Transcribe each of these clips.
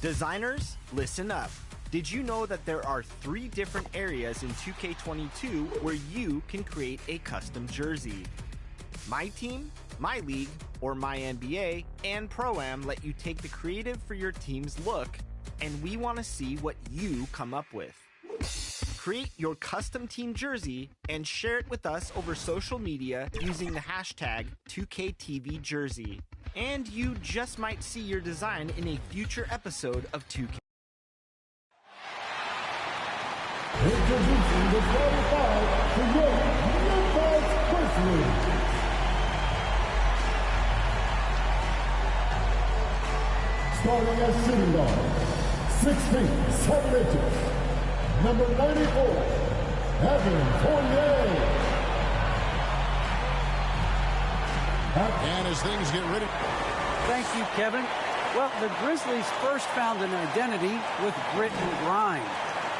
Designers, listen up. Did you know that there are 3 different areas in 2K22 where you can create a custom jersey? My Team, My League, or My NBA and Pro-Am let you take the creative for your team's look, and we want to see what you come up with. Create your custom team jersey and share it with us over social media using the hashtag 2KTVJersey. And you just might see your design in a future episode of 2K. Introducing the 45 to your Mavs Grizzlies. Starting at shooting guard, 6 feet, 7 inches, number 94, Evan Fournier. And as things get ready. Thank you, Kevin. Well, the Grizzlies first found an identity with grit and grind.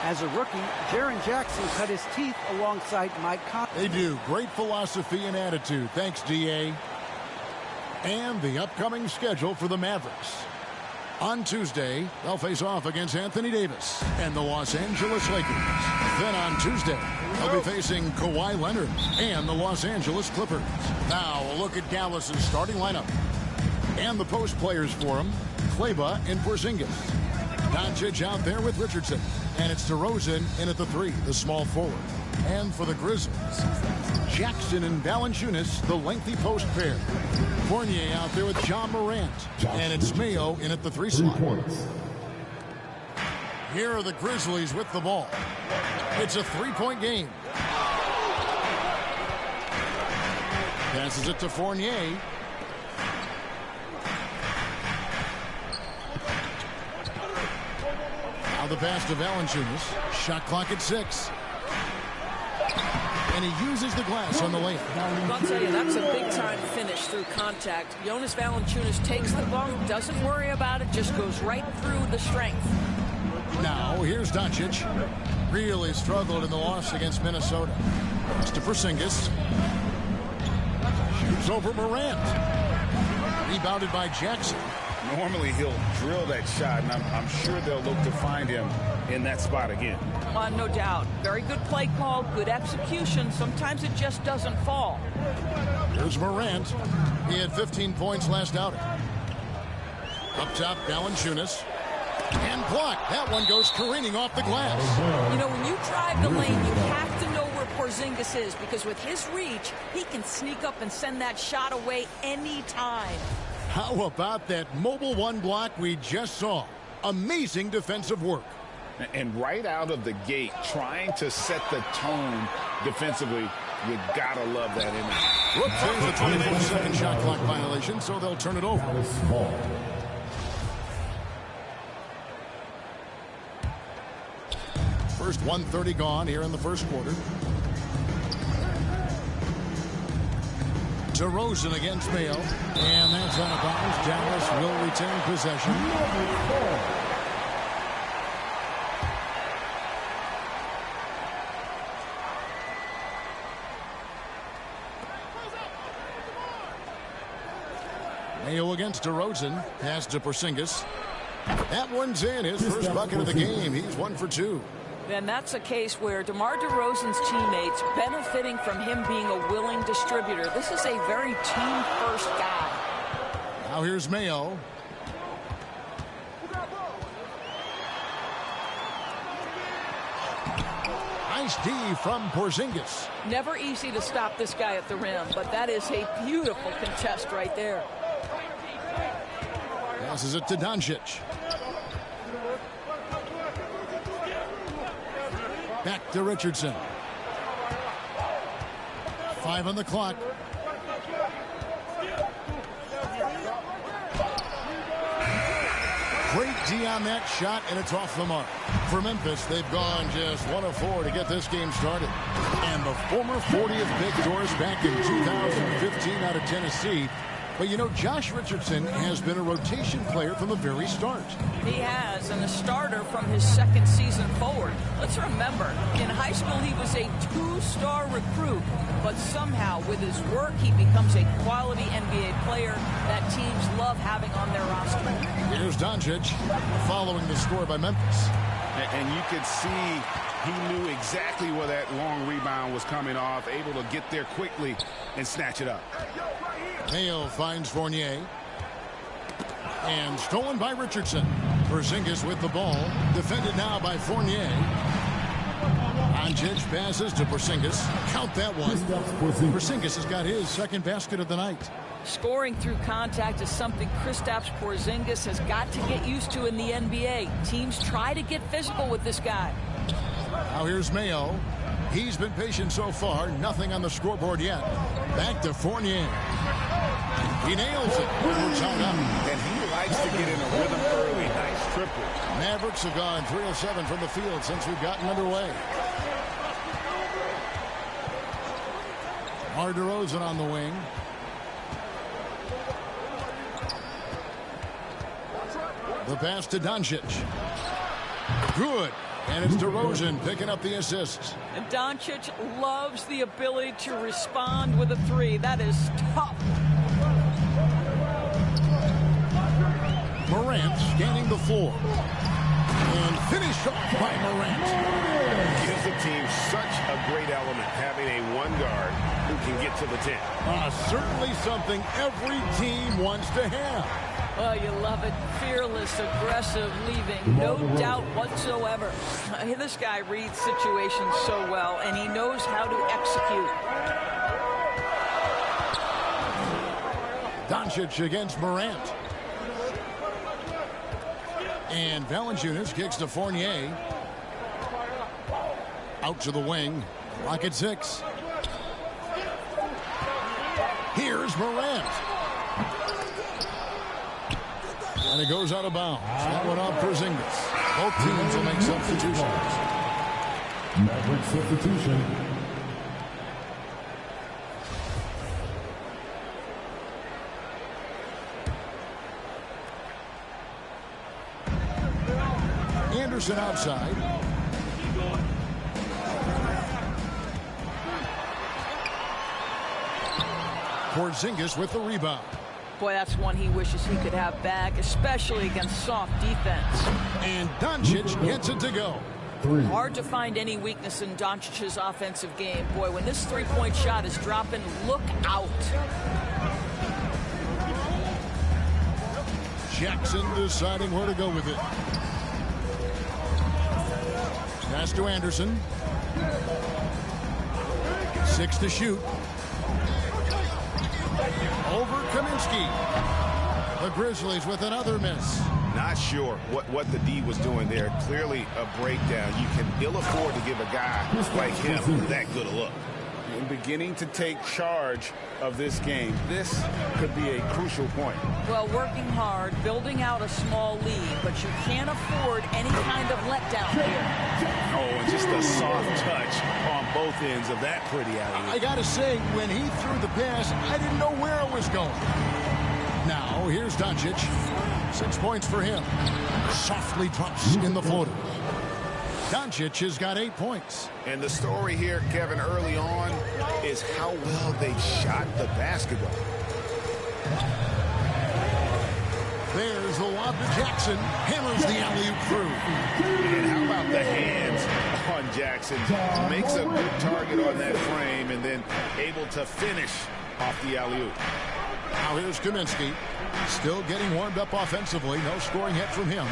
As a rookie, Jaren Jackson cut his teeth alongside Mike Conley. They do. Great philosophy and attitude. Thanks, D.A. And the upcoming schedule for the Mavericks. On Tuesday, they'll face off against Anthony Davis and the Los Angeles Lakers. Then on Tuesday, they'll be facing Kawhi Leonard and the Los Angeles Clippers. Now, a look at Dallas's starting lineup. And the post players for him, Kleba and Porzingis. Doncic out there with Richardson. And it's DeRozan in at the 3, the small forward. And for the Grizzlies, Jackson and Valanciunas, the lengthy post pair. Fournier out there with John Morant. And it's Mayo in at the 3 slot. Here are the Grizzlies with the ball. It's a 3-point game. Passes it to Fournier. Now the pass to Valanciunas. Shot clock at 6. And he uses the glass on the lane. I'll tell you, that's a big-time finish through contact. Jonas Valanciunas takes the bump, doesn't worry about it, just goes right through the strength. Now, here's Doncic. Really struggled in the loss against Minnesota. It's to Porzingis. Shoots over Morant. Rebounded by Jackson. Normally, he'll drill that shot, and I'm sure they'll look to find him in that spot again. No doubt. Very good play call, good execution. Sometimes it just doesn't fall. Here's Morant. He had 15 points last outing. Up top, Valanciunas. And blocked. That one goes careening off the glass. You know, when you drive the lane, you have to know where Porzingis is, because with his reach, he can sneak up and send that shot away anytime. How about that mobile 1 block we just saw? Amazing defensive work. And right out of the gate, trying to set the tone defensively, you gotta love that image. Whoops, there's a 24-second shot clock violation, so they'll turn it over. First 1:30 gone here in the first quarter. DeRozan against Mayo. And that's out of bounds. Dallas will retain possession. Mayo against DeRozan. Pass to Porzingis. That one's in. His first bucket of the game. He's 1 for 2. And that's a case where DeMar DeRozan's teammates benefiting from him being a willing distributor. This is a very team-first guy. Now here's Mayo. Nice D from Porzingis. Never easy to stop this guy at the rim, but that is a beautiful contest right there. Passes it to Doncic. Back to Richardson. 5 on the clock. Great D on that shot, and it's off the mark. For Memphis, they've gone just 1 of 4 to get this game started. And the former 40th pick Doris back in 2015 out of Tennessee But you know, Josh Richardson has been a rotation player from the very start. He has, and a starter from his second season forward. Let's remember, in high school he was a two-star recruit, but somehow with his work he becomes a quality NBA player that teams love having on their roster. Here's Doncic following the score by Memphis. And you could see he knew exactly where that long rebound was coming off, able to get there quickly and snatch it up. Mayo finds Fournier. And stolen by Richardson. Porzingis with the ball. Defended now by Fournier. Doncic passes to Porzingis. Count that one. Porzingis has got his second basket of the night. Scoring through contact is something Kristaps Porzingis has got to get used to in the NBA. Teams try to get physical with this guy. Now here's Mayo. He's been patient so far. Nothing on the scoreboard yet. Back to Fournier. He nails it. We're tied up. And he likes to get in a rhythm early. Nice triple. Mavericks have gone 3 of 7 from the field since we've gotten underway. Mar DeRozan on the wing. The pass to Doncic. Good. And it's DeRozan picking up the assist. And Doncic loves the ability to respond with a three. That is tough. Morant scanning the floor. And finished off by Morant. Gives the team such a great element, having a one guard who can get to the 10. Certainly something every team wants to have. Oh, you love it. Fearless, aggressive, leaving. No doubt whatsoever. This guy reads situations so well, and he knows how to execute. Doncic against Morant. And Valanciunas kicks to Fournier. Out to the wing. Rocket 6. Here's Morant. And it goes out of bounds. That went off Porzingis. Both teams will make substitutions. Maverick substitution. Anderson outside. Porzingis with the rebound. Boy, that's one he wishes he could have back, especially against soft defense. And Doncic gets it to go. Hard to find any weakness in Doncic's offensive game. Boy, when this three-point shot is dropping, look out. Jackson deciding where to go with it. Pass to Anderson. 6 to shoot. Over Kaminsky. The Grizzlies with another miss. Not sure what the D was doing there. Clearly a breakdown. You can ill afford to give a guy like him that good a look. And beginning to take charge of this game. This could be a crucial point. Well, working hard, building out a small lead, but you can't afford any kind of letdown here. Oh, and just a soft touch on both ends of that pretty alley. I gotta say, when he threw the pass, I didn't know where it was going. Now, here's Doncic. 6 points for him. Softly drops in the floater. Doncic has got 8 points. And the story here, Kevin, early on is how well they shot the basketball. There's the lob to Jackson. Hammers the alley-oop through. And how about the hands on Jackson? Makes a good target on that frame and then able to finish off the alley-oop. Now here's Kaminsky. Still getting warmed up offensively. No scoring yet from him.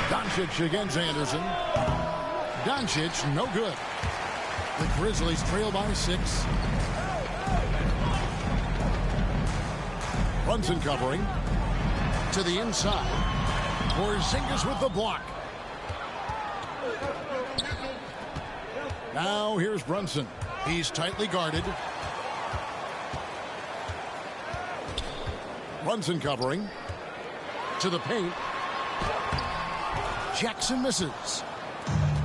Doncic against Anderson. Doncic, no good. The Grizzlies trail by 6. Brunson covering. To the inside. Porzingis with the block. Now here's Brunson. He's tightly guarded. Brunson covering. To the paint. Jackson misses.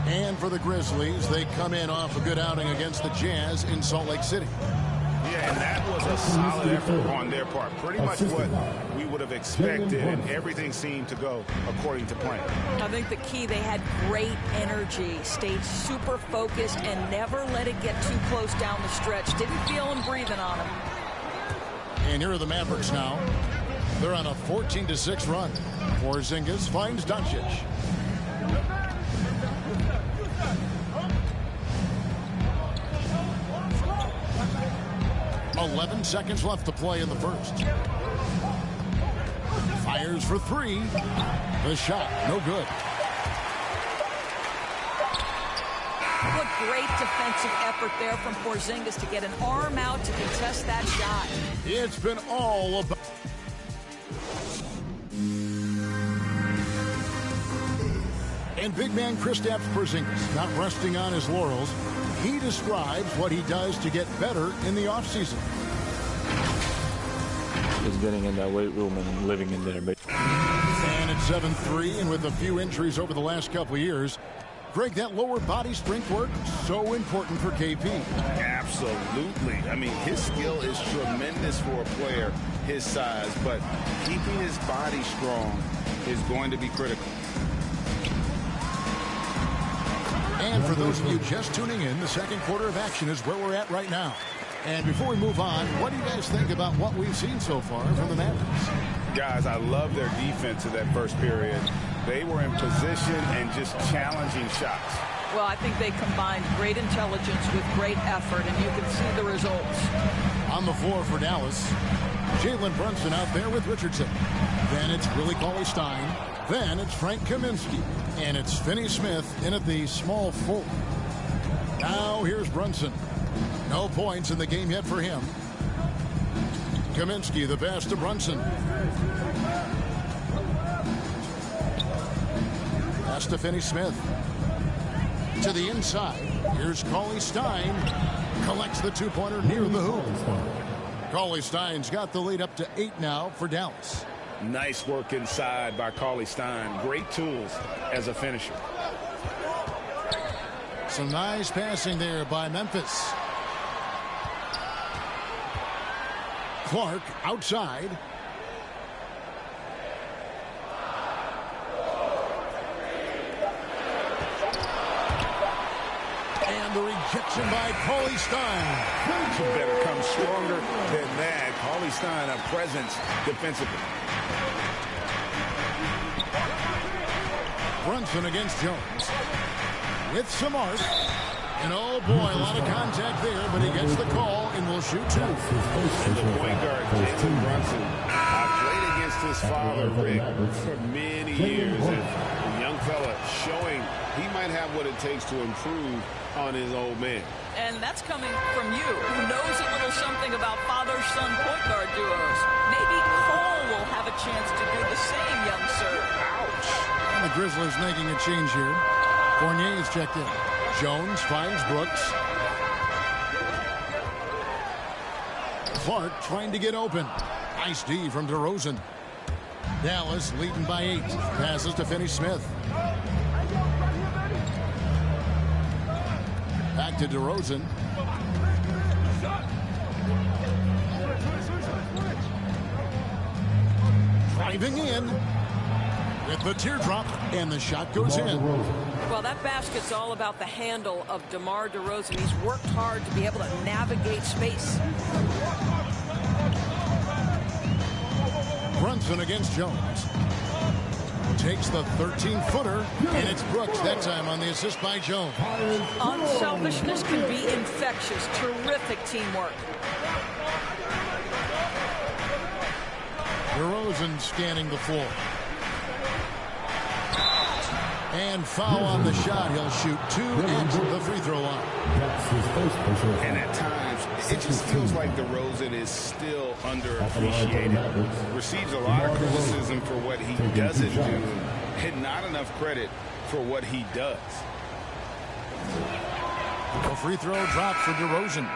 And for the Grizzlies, they come in off a good outing against the Jazz in Salt Lake City. Yeah, and that was a solid effort on their part. Pretty much what we would have expected, and everything seemed to go according to plan. I think the key, they had great energy, stayed super focused, and never let it get too close down the stretch. Didn't feel them breathing on them. And here are the Mavericks now. They're on a 14-6 run. Porzingis finds Doncic. .11 seconds left to play in the first. Fires for three. The shot, no good. What great defensive effort there from Porzingis to get an arm out to contest that shot. It's been all about... And big man Kristaps Porzingis not resting on his laurels. He describes what he does to get better in the offseason. Just getting in that weight room and living in there. And it's 7-3, and with a few injuries over the last couple of years, Greg, that lower body strength work, so important for KP. Absolutely. I mean, his skill is tremendous for a player his size, but keeping his body strong is going to be critical. And for those of you just tuning in, the second quarter of action is where we're at right now. And before we move on, what do you guys think about what we've seen so far from the Mavericks? Guys, I love their defense in that first period. They were in position and just challenging shots. Well, I think they combined great intelligence with great effort, and you can see the results. On the floor for Dallas, Jalen Brunson out there with Richardson. Then it's Willie Cauley-Stein. Then it's Frank Kaminsky. And it's Finney-Smith in at the small forward. Now here's Brunson. No points in the game yet for him. Kaminsky, the pass to Brunson. Pass to Finney-Smith. To the inside. Here's Cauley-Stein. Collects the two-pointer near the hoop. Cauley-Stein's got the lead up to 8 now for Dallas. Nice work inside by Cauley-Stein. Great tools as a finisher. Some nice passing there by Memphis. Clark outside. And the rejection by Cauley-Stein. You better come stronger than that. Cauley-Stein, a presence defensively. Brunson against Jones. With some arc. And oh boy, a lot of contact there, but he gets the call and will shoot two. And the point guard, Jalen Brunson, played against his father, Rick, for many years. And the young fella showing he might have what it takes to improve on his old man. And that's coming from you, who knows a little something about father-son point guard duos. Maybe Cole will have a chance to do the same, young sir. Ouch. And the Grizzlies making a change here. Fournier is checked in. Jones finds Brooks. Clark trying to get open. Nice D from DeRozan. Dallas leading by 8. Passes to Finney-Smith. Back to DeRozan. Driving in with the teardrop, and the shot goes in. Well, that basket's all about the handle of DeMar DeRozan. He's worked hard to be able to navigate space. Brunson against Jones. Takes the 13-footer, and it's Brooks that time on the assist by Jones. Unselfishness can be infectious. Terrific teamwork. DeRozan scanning the floor. And foul on the shot. He'll shoot 2 at the free throw line. And at times, it just feels like DeRozan is still underappreciated. Receives a lot of criticism for what he doesn't do, and not enough credit for what he does. A free throw drop for DeRozan.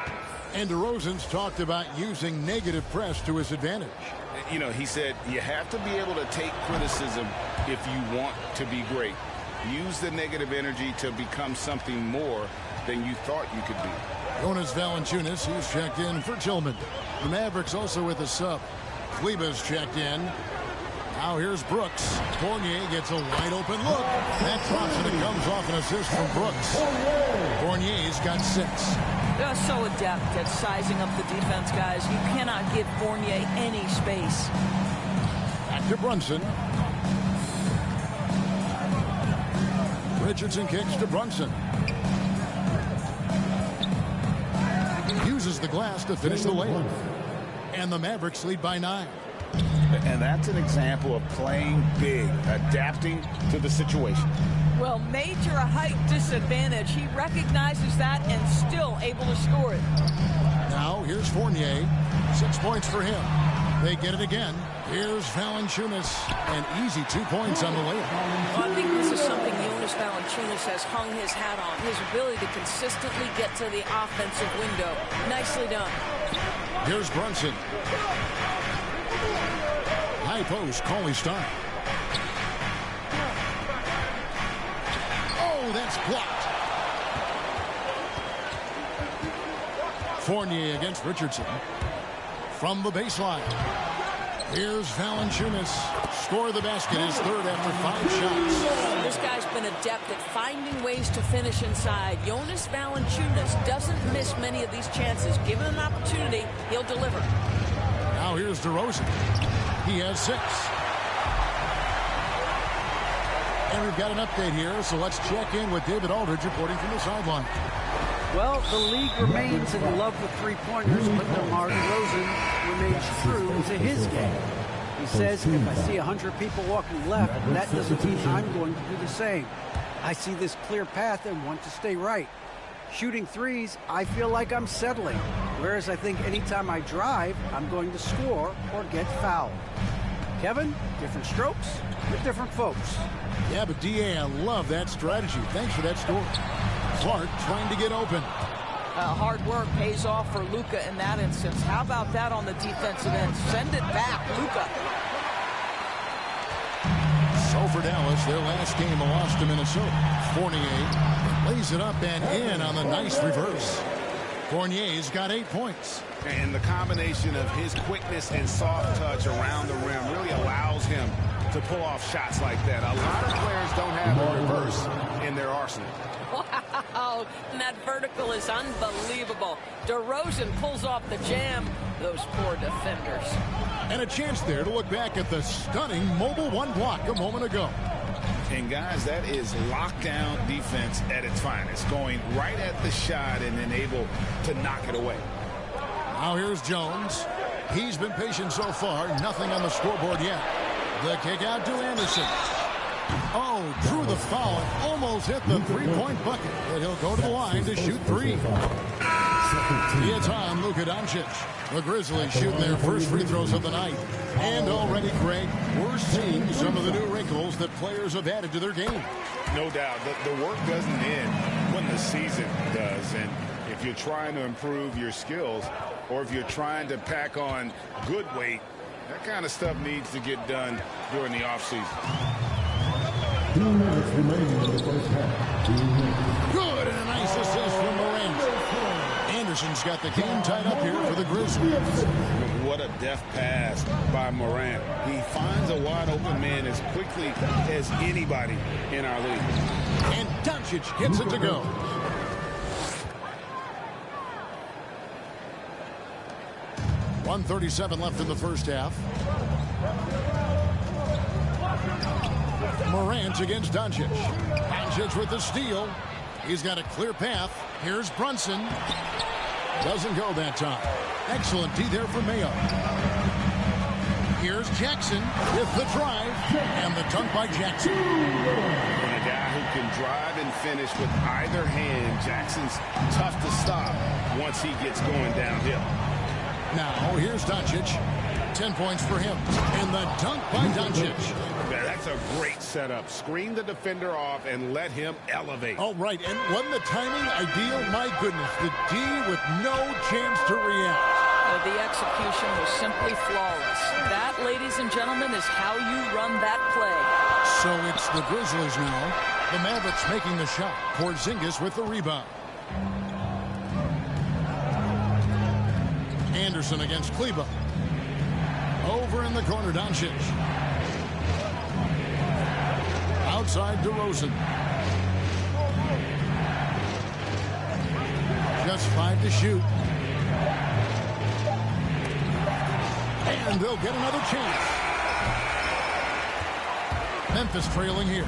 And DeRozan's talked about using negative press to his advantage. You know, he said you have to be able to take criticism if you want to be great. Use the negative energy to become something more than you thought you could be. Jonas Valanciunas, he's checked in for Tillman. The Mavericks also with a sub. Kleba's checked in. Now here's Brooks. Fournier gets a wide open look. That drops and it comes off an assist from Brooks. Fournier's got 6. They're so adept at sizing up the defense, guys. You cannot give Fournier any space. Back to Brunson. Richardson kicks to Brunson. Uses the glass to finish the layup. And the Mavericks lead by 9. And that's an example of playing big, adapting to the situation. Well, major height disadvantage. He recognizes that and still able to score it. Now here's Fournier. 6 points for him. They get it again. Here's Valanciunas. An easy 2 points on the layup. Well, I think this is something Jonas Valanciunas has hung his hat on. His ability to consistently get to the offensive window. Nicely done. Here's Brunson. High post, Cauley Stein. Oh, that's blocked. Fournier against Richardson. From the baseline. Here's Valanciunas. Score the basket, his third after 5 shots. This guy's been adept at finding ways to finish inside. Jonas Valanciunas doesn't miss many of these chances. Given an opportunity, he'll deliver. Now here's DeRozan. He has 6. And we've got an update here, so let's check in with David Aldridge reporting from the sideline. Well, the league remains in love with three-pointers, but DeMar DeRozan remains true to his game. He says, if I see 100 people walking left, that doesn't mean I'm going to do the same. I see this clear path and want to stay right. Shooting threes, I feel like I'm settling. Whereas I think anytime I drive, I'm going to score or get fouled. Kevin, different strokes with different folks. Yeah, but D.A., I love that strategy. Thanks for that story. Clark trying to get open. Hard work pays off for Luka in that instance. How about that on the defensive end? Send it back, Luka. So for Dallas, their last game a loss to Minnesota. Fournier lays it up and in on the nice reverse. Fournier's got 8 points. And the combination of his quickness and soft touch around the rim really allows him to pull off shots like that. A lot of players don't have a reverse in their arsenal. Wow, and that vertical is unbelievable. DeRozan pulls off the jam. Those poor defenders. And a chance there to look back at the stunning mobile one block a moment ago. And guys, that is lockdown defense at its finest. Going right at the shot and then able to knock it away. Now here's Jones. He's been patient so far. Nothing on the scoreboard yet. The kick out to Anderson. Oh, drew the foul and almost hit the three-point bucket. But he'll go to the line to shoot 3. It's on Luka Doncic. The Grizzlies shooting their first free throws of the night. And already, Greg, we're seeing some of the new wrinkles that players have added to their game. No doubt. The work doesn't end when the season does. And if you're trying to improve your skills or if you're trying to pack on good weight, that kind of stuff needs to get done during the offseason. 2 minutes remaining in the first half. 2 minutes. Good, and a nice assist from Morant. Anderson's got the game tied up here for the Grizzlies. What a deft pass by Morant. He finds a wide open man as quickly as anybody in our league. And Doncic gets it to go. .137 left in the first half. Morant against Doncic. Doncic with the steal. He's got a clear path. Here's Brunson. Doesn't go that time. Excellent D there for Mayo. Here's Jackson with the drive. And the dunk by Jackson. And a guy who can drive and finish with either hand. Jackson's tough to stop once he gets going downhill. Now, here's Doncic. 10 points for him. And the dunk by Doncic. That's a great setup. Screen the defender off and let him elevate. All right, and wasn't the timing ideal? My goodness, the D with no chance to react. The execution was simply flawless. That, ladies and gentlemen, is how you run that play. So it's the Grizzlies now. The Mavericks making the shot. Porzingis with the rebound. Anderson against Kleba. Over in the corner, Doncic. Outside DeRozan. Just 5 to shoot. And they'll get another chance. Memphis trailing here.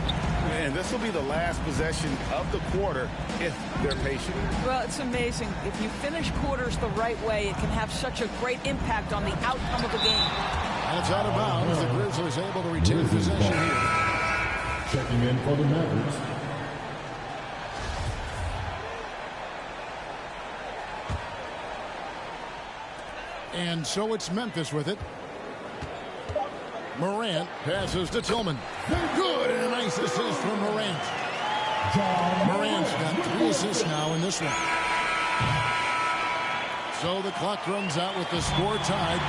And this will be the last possession of the quarter if they're patient. Well, it's amazing. If you finish quarters the right way, it can have such a great impact on the outcome of a game. That's out of bounds. The Grizzlies able to retain possession here. Checking in for the Mavericks. And so it's Memphis with it. Morant passes to Tillman. Good, and a nice assist from Morant. Morant's got 3 assists now in this one. So the clock runs out with the score tied.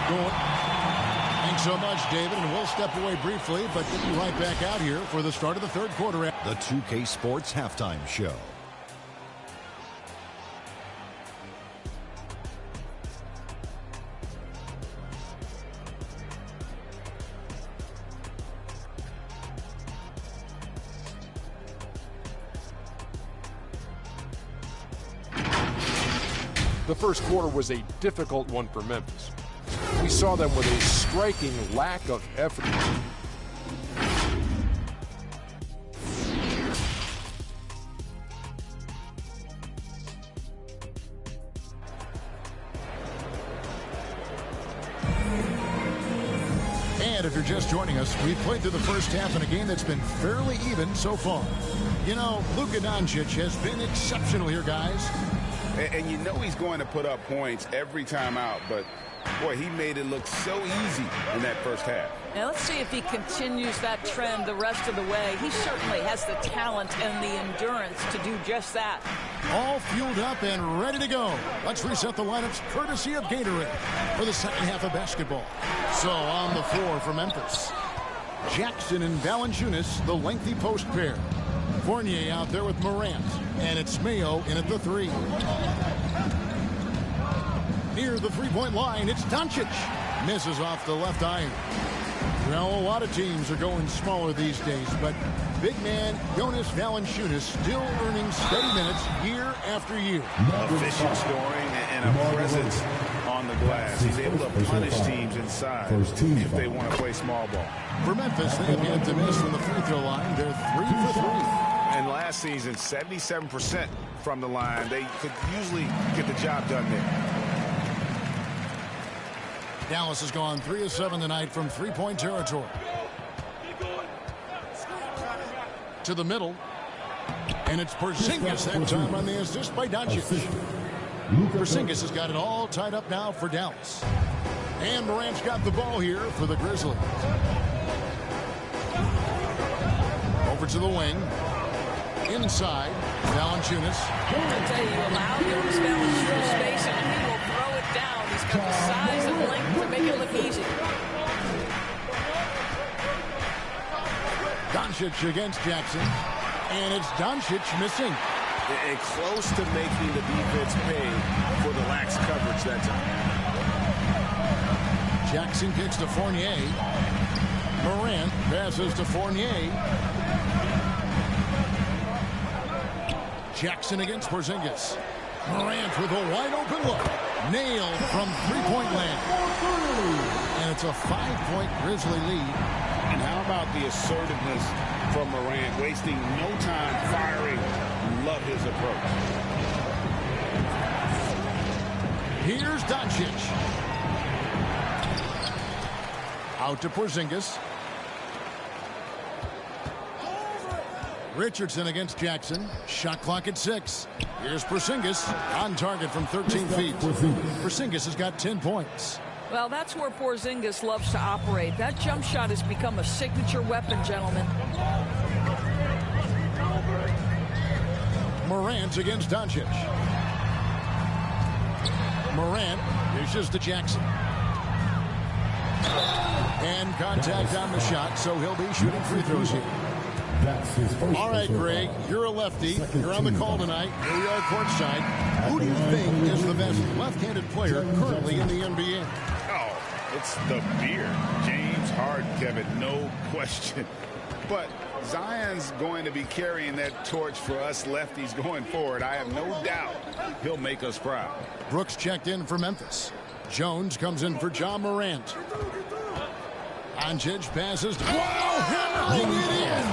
Thanks so much, David, and we'll step away briefly, but get you right back out here for the start of the third quarter. The 2K Sports Halftime Show. The first quarter was a difficult one for Memphis. We saw them with a striking lack of effort. And if you're just joining us, we've played through the first half in a game that's been fairly even so far. You know, Luka Doncic has been exceptional here, guys. And you know he's going to put up points every time out, but boy, he made it look so easy in that first half. Now let's see if he continues that trend the rest of the way. He certainly has the talent and the endurance to do just that. All fueled up and ready to go. Let's reset the lineups courtesy of Gatorade for the second half of basketball. So on the floor for Memphis, Jackson and Valanciunas, the lengthy post pair. Fournier out there with Morant, and it's Mayo in at the 3. Near the three-point line, it's Doncic. Misses off the left iron. Well, a lot of teams are going smaller these days, but big man Jonas Valanciunas still earning steady minutes year after year. Efficient scoring and a presence on the glass. He's able to punish teams inside if they want to play small ball. For Memphis, they have yet to miss from the free throw line. They're 3 for 3. And last season, 77% from the line. They could usually get the job done there. Dallas has gone 3 of 7 tonight from three-point territory. To the middle. And it's Porzingis that time on the assist by Doncic. Porzingis has got it all tied up now for Dallas. And Morant's got the ball here for the Grizzlies. Over to the wing. Inside, Valanciunas. I tell you, allow Jonas Valanciunas space and he will throw it down. He's got the size and length to make it look easy. Doncic against Jackson. And it's Doncic missing. And close to making the defense pay for the lax coverage that time. Jackson kicks to Fournier. Morant passes to Fournier. Jackson against Porzingis. Morant with a wide open look. Nailed from three-point land. And it's a 5-point Grizzly lead. And how about the assertiveness from Morant, wasting no time firing. Love his approach. Here's Doncic. Out to Porzingis. Richardson against Jackson. Shot clock at 6. Here's Porzingis on target from 13 feet. Porzingis has got 10 points. Well, that's where Porzingis loves to operate. That jump shot has become a signature weapon, gentlemen. Morant against Doncic. Morant dishes to Jackson. And contact on the shot, so he'll be shooting free throws here. All right, Greg, you're a lefty. You're on the call tonight. Here we are courtside. Who do you think is the best left-handed player currently in the NBA? Oh, it's the beard. James Harden, Kevin, no question. But Zion's going to be carrying that torch for us lefties going forward. I have no doubt he'll make us proud. Brooks checked in for Memphis. Jones comes in for John Morant. Doncic passes. Wow, hammering it in.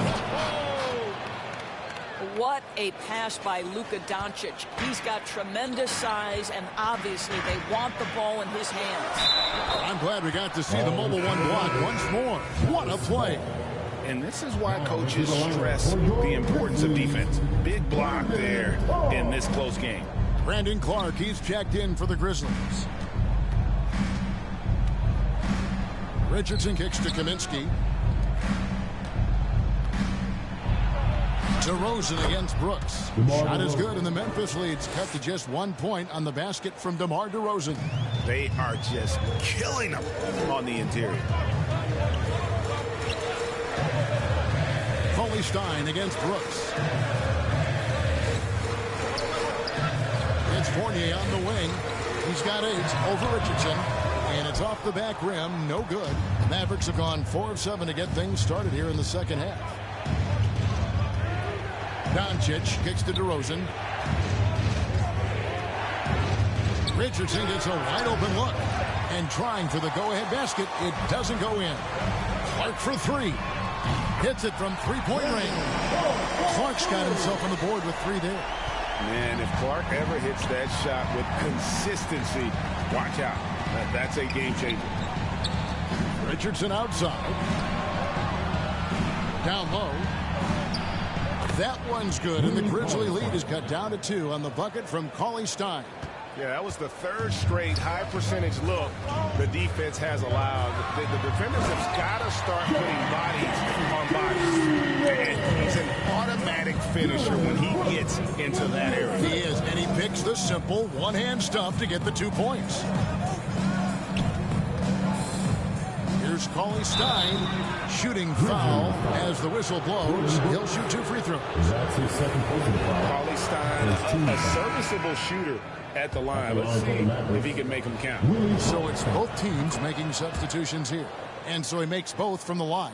What a pass by Luka Doncic. He's got tremendous size, and obviously they want the ball in his hands. I'm glad we got to see the mobile one block once more. What a play. And this is why coaches stress the importance of defense. Big block there in this close game. Brandon Clark, he's checked in for the Grizzlies. Richardson kicks to Kaminsky. DeRozan against Brooks. Shot is good, and the Memphis lead's cut to just 1 point on the basket from DeMar DeRozan. They are just killing them on the interior. Coley Stein against Brooks. It's Fournier on the wing. He's got 8 over Richardson. And it's off the back rim. No good. The Mavericks have gone 4 of 7 to get things started here in the second half. Doncic kicks to DeRozan. Richardson gets a wide open look. And trying for the go-ahead basket. It doesn't go in. Clark for 3. Hits it from three-point range. Clark's got himself on the board with 3 there. Man, if Clark ever hits that shot with consistency, watch out. That's a game changer. Richardson outside. Down low. That one's good, and the Grizzly lead is cut down to 2 on the bucket from Coley Stein. Yeah, that was the 3rd straight high-percentage look the defense has allowed. The defenders have got to start putting bodies on bodies. And he's an automatic finisher when he gets into that area. He is, and he picks the simple one-hand stuff to get the 2 points. Here's Coley Stein shooting foul as the whistle blows. He'll shoot 2 free throws. That's his second personal foul. Coley Stein, a serviceable shooter at the line. Let's see if he can make them count. So it's both teams making substitutions here. And so he makes both from the line.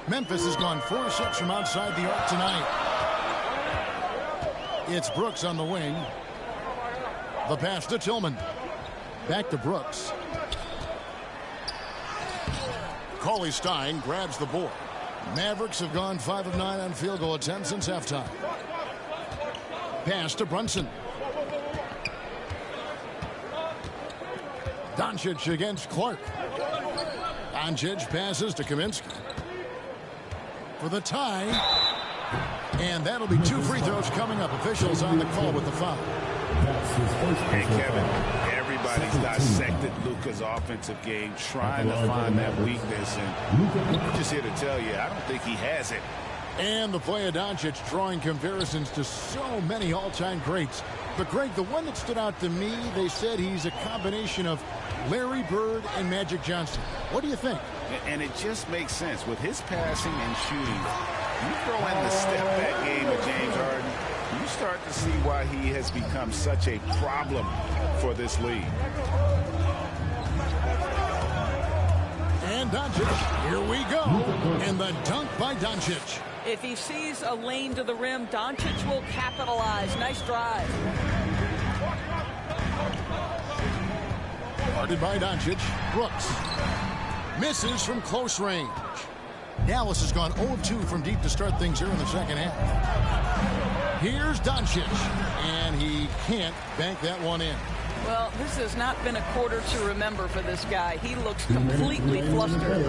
Memphis has gone 4 of 6 from outside the arc tonight. It's Brooks on the wing. The pass to Tillman. Back to Brooks. Coley Stein grabs the board. Mavericks have gone 5 of 9 on field goal attempts since halftime. Pass to Brunson. Doncic against Clark. Doncic passes to Kaminsky. For the tie. And that'll be 2 free throws coming up. Officials on the call with the foul. Hey, Kevin, everybody's dissected Luka's offensive game, trying to find that weakness. And I'm just here to tell you, I don't think he has it. And the play of Doncic drawing comparisons to so many all-time greats. But, Greg, the one that stood out to me, they said he's a combination of Larry Bird and Magic Johnson. What do you think? And it just makes sense. With his passing and shooting, you throw in the step-back game of James Harden, you start to see why he has become such a problem for this league. And Doncic, here we go. And the dunk by Doncic. If he sees a lane to the rim, Doncic will capitalize. Nice drive. Guarded by Doncic. Brooks misses from close range. Dallas has gone 0 of 2 from deep to start things here in the second half. Here's Doncic, and he can't bank that one in. Well, this has not been a quarter to remember for this guy. He looks completely flustered.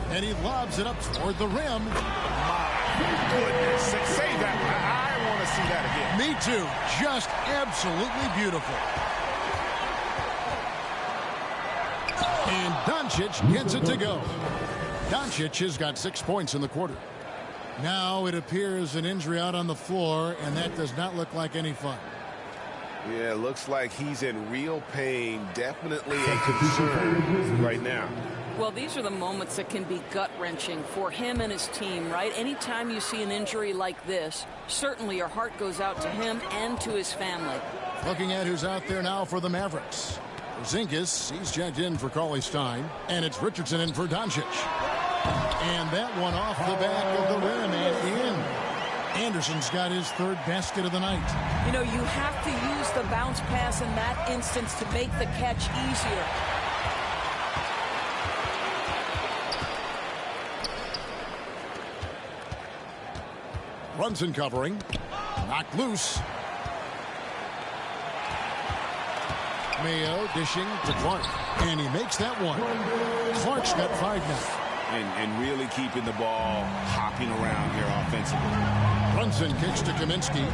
And he lobs it up toward the rim. My goodness. Say that. I want to see that again. Me too. Just absolutely beautiful. And Doncic gets it to go. Doncic has got 6 points in the quarter. Now it appears an injury out on the floor, and that does not look like any fun. Yeah, looks like he's in real pain. Definitely a concern right now. Well, these are the moments that can be gut-wrenching for him and his team, right? Anytime you see an injury like this, certainly your heart goes out to him and to his family. Looking at who's out there now for the Mavericks. Porzingis, he's checked in for Cauley Stein, and it's Richardson in for Doncic. And that one off the back of the rim and in. Anderson's got his third basket of the night. You know, you have to use the bounce pass in that instance to make the catch easier. Brunson covering. Knocked loose. Mayo dishing to Clark. And he makes that one. Clark's got 5 now. And really keeping the ball hopping around here offensively. Brunson kicks to Kaminsky.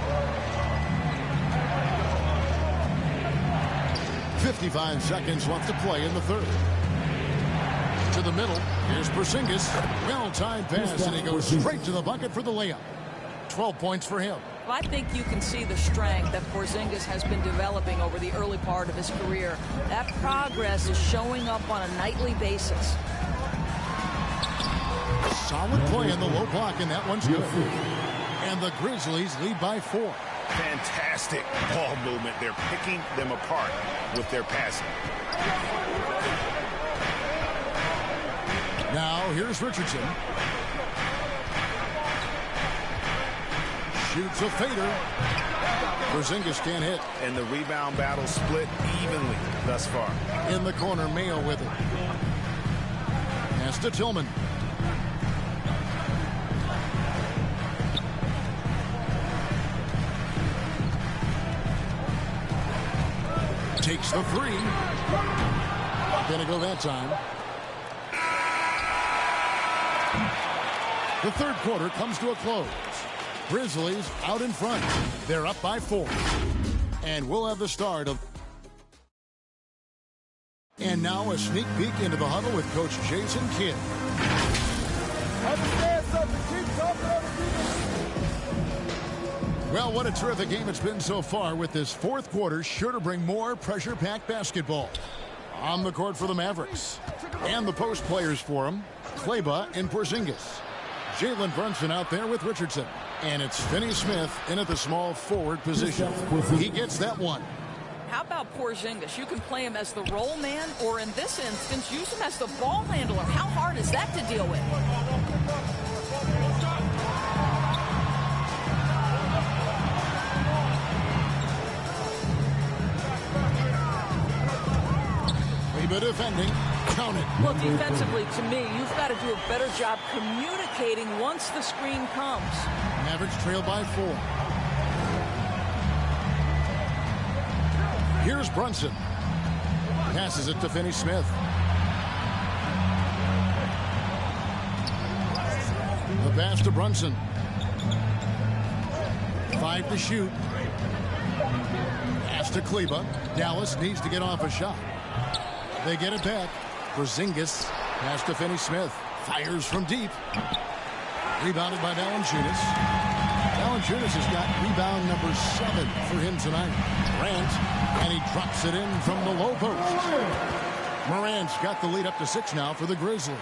55 seconds left to play in the third. To the middle. Here's Porzingis. Well-timed pass, and he goes straight to the bucket for the layup. 12 points for him. I think you can see the strength that Porzingis has been developing over the early part of his career. That progress is showing up on a nightly basis. Solid play in the low block, and that one's good. And the Grizzlies lead by 4. Fantastic ball movement. They're picking them apart with their passing. Now here's Richardson. Shoots a fader. Porzingis can't hit. And the rebound battle split evenly thus far. In the corner, Mayo with it. Pass to Tillman. Takes the 3. Not gonna go that time. The third quarter comes to a close. Grizzlies out in front. They're up by 4. And we'll have the start of... And now a sneak peek into the huddle with Coach Jason Kidd. Well, what a terrific game it's been so far, with this fourth quarter sure to bring more pressure-packed basketball. On the court for the Mavericks. And the post players for them, Kleba and Porzingis. Jalen Brunson out there with Richardson. And it's Finney Smith in at the small forward position. He gets that one. How about Porzingis? You can play him as the roll man, or in this instance, use him as the ball handler. How hard is that to deal with? Kleba defending. Count it. Well, defensively, to me, you've got to do a better job communicating once the screen comes. Mavericks trail by 4. Here's Brunson. Passes it to Finney Smith. The pass to Brunson. 5 to shoot. Pass to Kleba. Dallas needs to get off a shot. They get it back. Porzingis. Pass to Finney Smith. Fires from deep. Rebounded by Valanciunas. Valanciunas has got rebound number 7 for him tonight. Morant, and he drops it in from the low post. Morant's got the lead up to 6 now for the Grizzlies.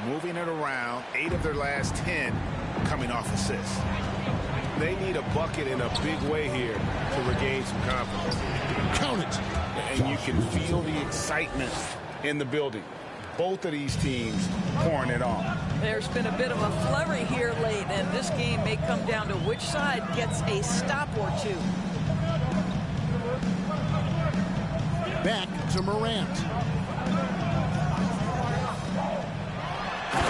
Moving it around, 8 of their last 10 coming off assists. They need a bucket in a big way here to regain some confidence. Count it. And you can feel the excitement in the building. Both of these teams pouring it on. There's been a bit of a flurry here late, and this game may come down to which side gets a stop or 2. Back to Morant.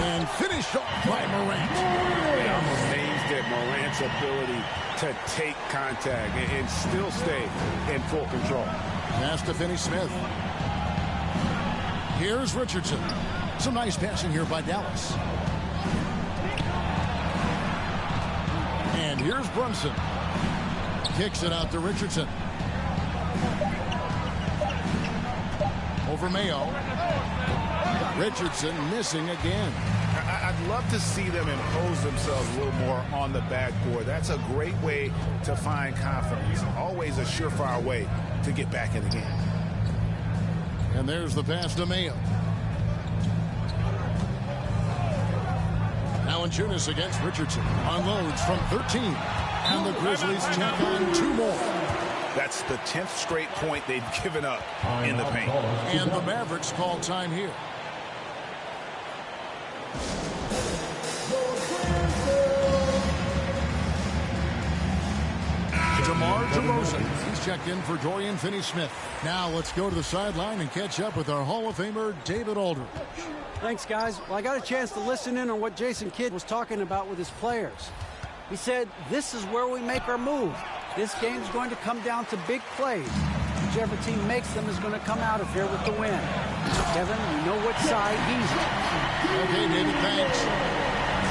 And finished off by Morant. I'm amazed at Morant's ability to take contact and still stay in full control. Pass to Finney Smith. Here's Richardson. Some nice passing here by Dallas. And here's Brunson. Kicks it out to Richardson. Over Mayo. Richardson missing again. I I'd love to see them impose themselves a little more on the backboard. That's a great way to find confidence. Always a surefire way to get back in the game. And there's the pass to Mayo. Valanciunas against Richardson. Unloads from 13. And the Grizzlies tack on 2 more. That's the 10th straight point they've given up in the paint. And the Mavericks call time here. DeMar DeRozan. He's checked in for Dorian Finney-Smith. Now let's go to the sideline and catch up with our Hall of Famer, David Aldridge. Thanks, guys. Well, I got a chance to listen in on what Jason Kidd was talking about with his players. He said, this is where we make our move. This game's going to come down to big plays. Whichever team makes them is going to come out of here with the win. Kevin, you know what side he's on. Okay, David, thanks.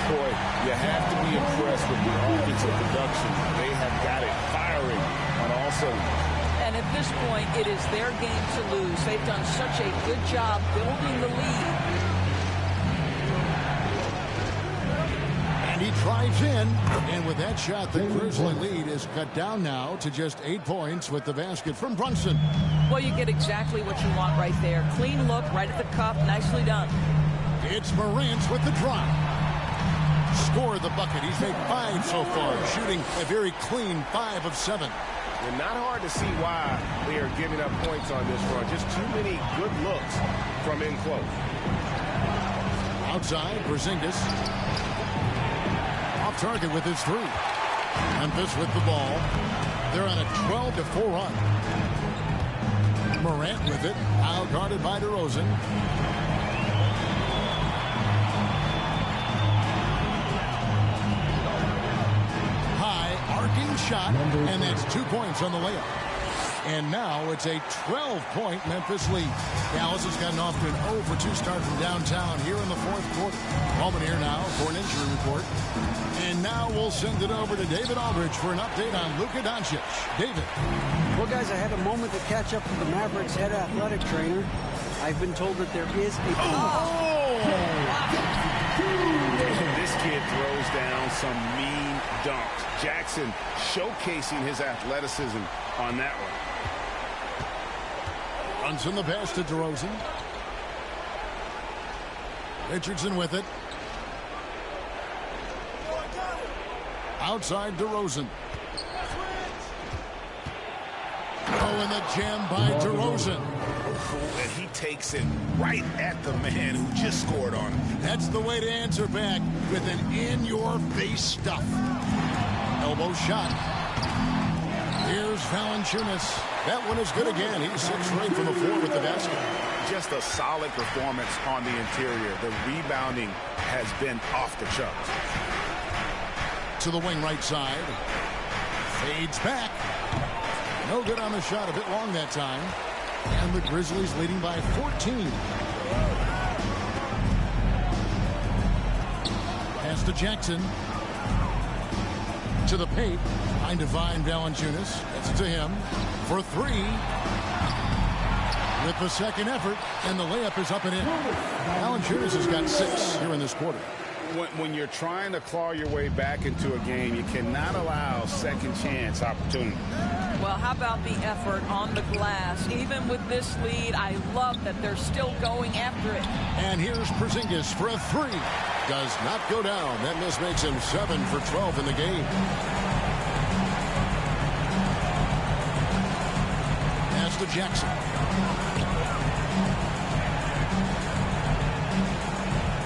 Boy, you have to be impressed with the offensive production. They have got it firing on all cylinders. And at this point, it is their game to lose. They've done such a good job building the lead. And he drives in, and with that shot, the Grizzly lead is cut down now to just 8 points with the basket from Brunson. Well, you get exactly what you want right there. Clean look, right at the cup, nicely done. It's Morant with the drop. Scored the bucket. He's made 5 so far, shooting a very clean 5 of 7. And not hard to see why they are giving up points on this run. Just too many good looks from in close. Outside, Porzingis. Off target with his 3. Memphis with the ball. They're on a 12-4 run. Morant with it. Now guarded by DeRozan. Shot, and that's 2 points on the layup. And now it's a 12-point Memphis lead. Dallas has gotten off to an 0-for-2 start from downtown here in the 4th quarter. Ballman here now for an injury report. And now we'll send it over to David Aldridge for an update on Luka Doncic. David. Well, guys, I had a moment to catch up with the Mavericks head athletic trainer. I've been told that there is a... This kid throws down some mean dunks. Jackson showcasing his athleticism on that one. Runs in the pass to DeRozan. Richardson with it. Outside DeRozan. Oh, and the jam by DeRozan. And he takes it right at the man who just scored on him. That's the way to answer back with an in-your-face stuff. Elbow shot. Here's Valanciunas. That one is good again. He's 6 straight from the floor with the basket. Just a solid performance on the interior. The rebounding has been off the charts. To the wing right side. Fades back. No good on the shot. A bit long that time. And the Grizzlies leading by 14. Pass to Jackson. To the paint. Trying to find Valanciunas. Gets it to him for 3. With the second effort. And the layup is up and in. Valanciunas has got 6 here in this quarter. When you're trying to claw your way back into a game, you cannot allow second chance opportunity. Well, how about the effort on the glass? Even with this lead, I love that they're still going after it. And here's Porzingis for a 3. Does not go down. That miss makes him 7 for 12 in the game. Pass to Jackson.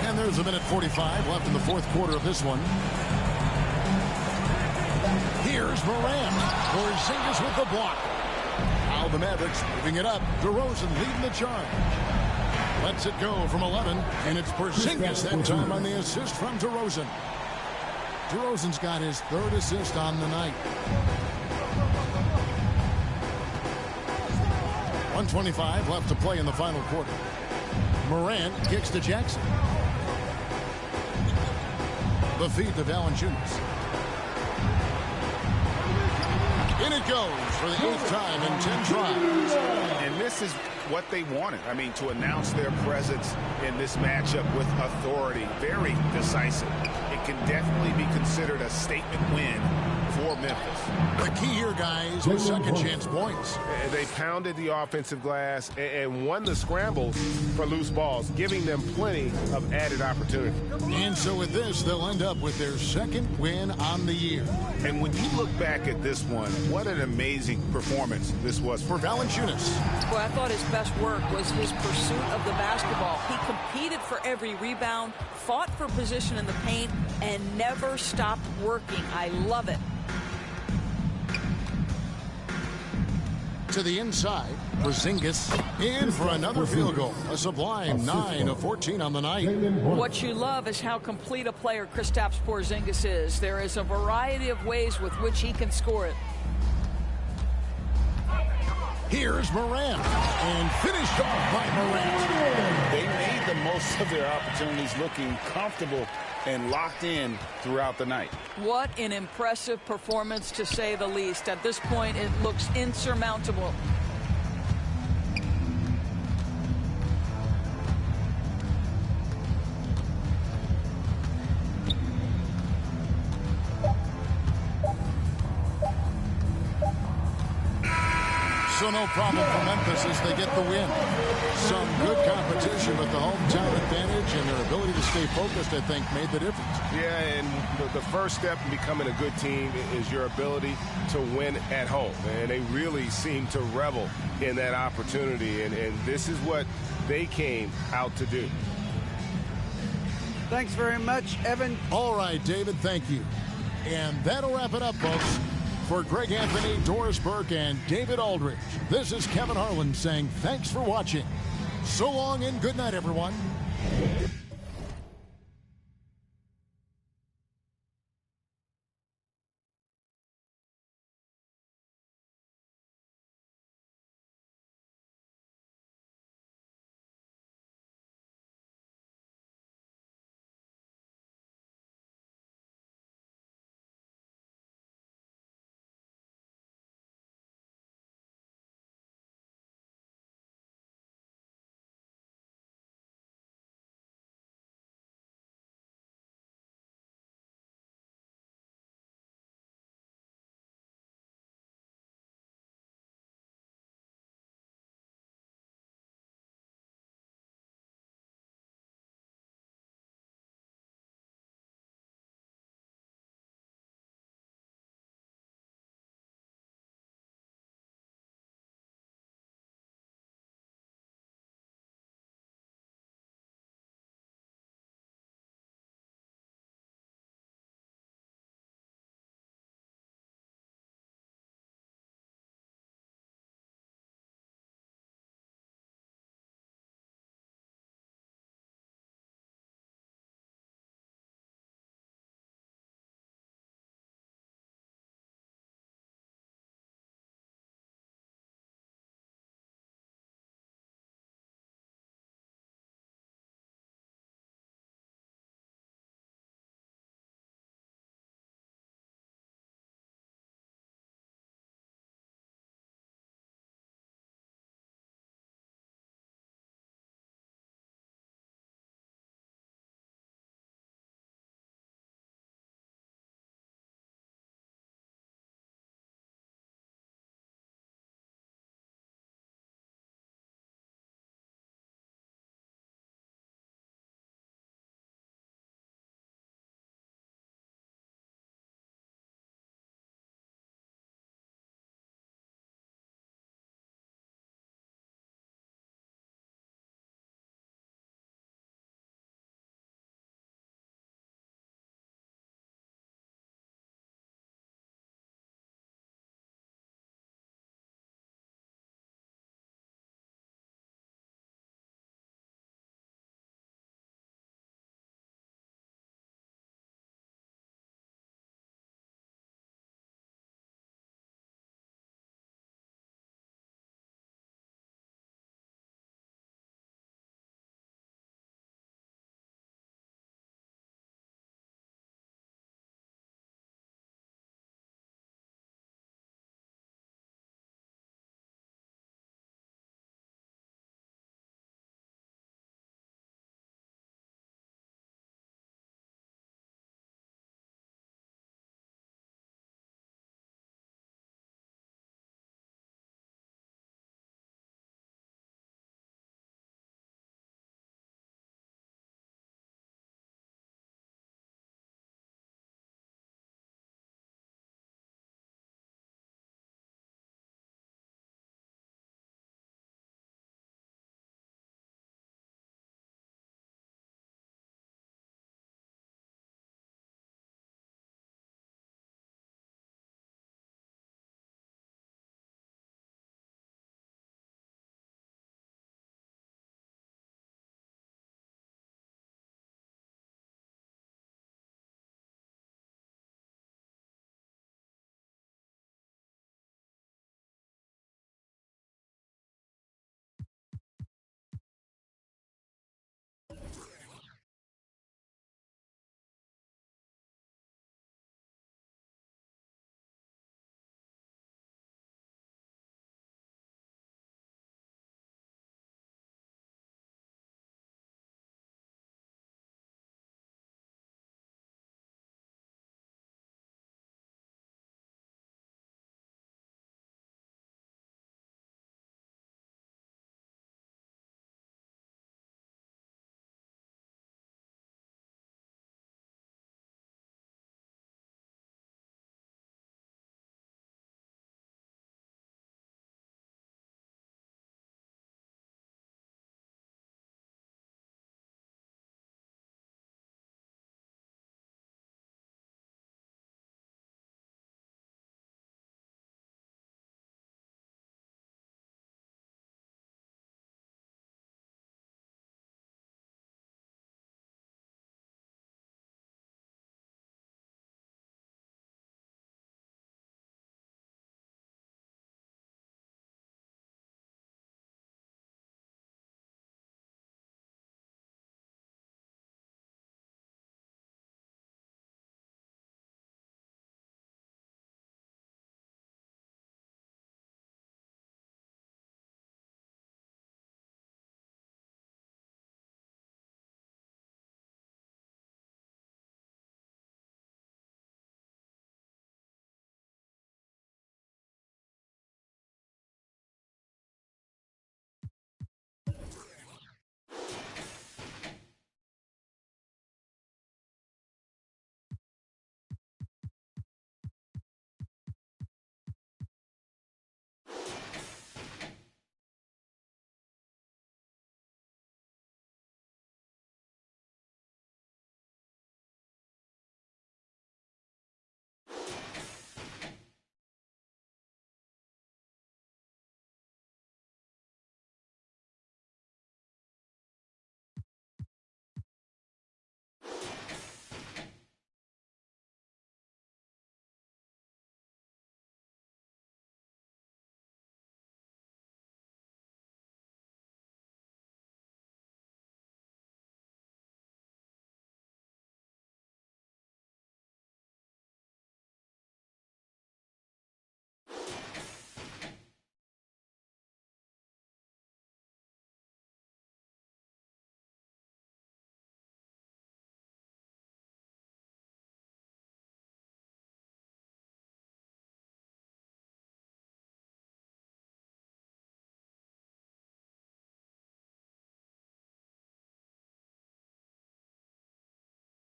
And there's a minute 45 left in the 4th quarter of this one. Here's Morant. Porzingis with the block. Now the Mavericks moving it up. DeRozan leading the charge. Lets it go from 11. And it's Porzingis that time on the assist from DeRozan. DeRozan's got his 3rd assist on the night. 1:25 left to play in the final quarter. Morant kicks to Jackson. The feed to Valanciunas. In it goes for the 8th time in 10 tries. And this is what they wanted. I mean, to announce their presence in this matchup with authority, very decisive. It can definitely be considered a statement win for Memphis. The key here, guys, is second chance points. They pounded the offensive glass and won the scrambles for loose balls, giving them plenty of added opportunity. And so with this, they'll end up with their second win on the year. And when you look back at this one, what an amazing performance this was for Valanciunas. Well, I thought his best work was his pursuit of the basketball. He competed for every rebound, fought for position in the paint, and never stopped working. I love it. To the inside, Porzingis in for another field goal. A sublime 9 of 14 on the night. What you love is how complete a player Kristaps Porzingis is. There is a variety of ways with which he can score it. Here's Morant, and finished off by Morant. They made the most of their opportunities, looking comfortable and locked in throughout the night. What an impressive performance, to say the least. At this point, it looks insurmountable. So no problem for Memphis as they get the win. Some good competition, but the hometown advantage and their ability to stay focused, I think, made the difference. Yeah, and the first step in becoming a good team is your ability to win at home. And they really seem to revel in that opportunity, and this is what they came out to do. Thanks very much, Evan. All right, David, thank you. And that'll wrap it up, folks. For Greg Anthony, Doris Burke, and David Aldridge, this is Kevin Harlan saying thanks for watching. So long and good night, everyone.